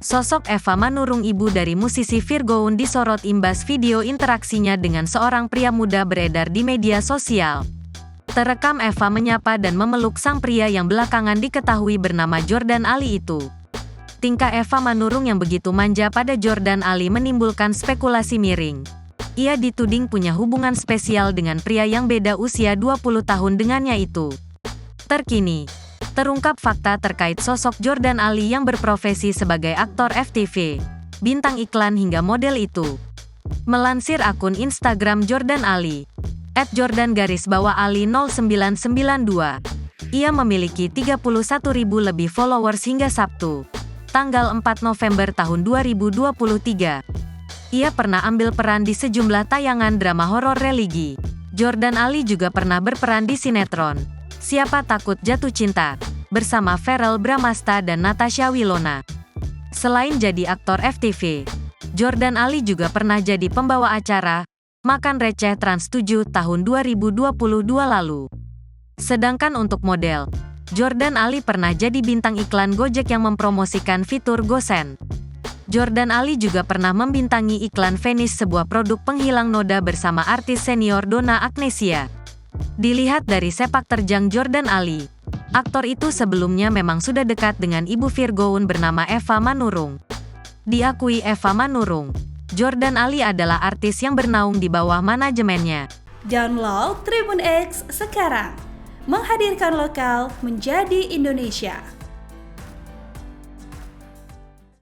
Sosok Eva Manurung, ibu dari musisi Virgoun, disorot imbas video interaksinya dengan seorang pria muda beredar di media sosial. Terekam Eva menyapa dan memeluk sang pria yang belakangan diketahui bernama Jordan Ali itu. Tingkah Eva Manurung yang begitu manja pada Jordan Ali menimbulkan spekulasi miring. Ia dituding punya hubungan spesial dengan pria yang beda usia 20 tahun dengannya itu. Terkini, terungkap fakta terkait sosok Jordan Ali yang berprofesi sebagai aktor FTV, bintang iklan hingga model itu. Melansir akun Instagram Jordan Ali, @jordan_ali0992, ia memiliki 31.000 lebih followers hingga Sabtu, tanggal 4 November tahun 2023. Ia pernah ambil peran di sejumlah tayangan drama horor religi. Jordan Ali juga pernah berperan di sinetron Siapa Takut Jatuh Cinta bersama Verrell Bramasta dan Natasha Wilona. Selain jadi aktor FTV, Jordan Ali juga pernah jadi pembawa acara Makan Receh Trans 7 tahun 2022 lalu. Sedangkan untuk model, Jordan Ali pernah jadi bintang iklan Gojek yang mempromosikan fitur GoSend. Jordan Ali juga pernah membintangi iklan Venice, sebuah produk penghilang noda bersama artis senior Donna Agnesia. Dilihat dari sepak terjang Jordan Ali, aktor itu sebelumnya memang sudah dekat dengan ibu Virgoun bernama Eva Manurung. Diakui Eva Manurung, Jordan Ali adalah artis yang bernaung di bawah manajemennya. Download Tribun X sekarang, menghadirkan lokal menjadi Indonesia.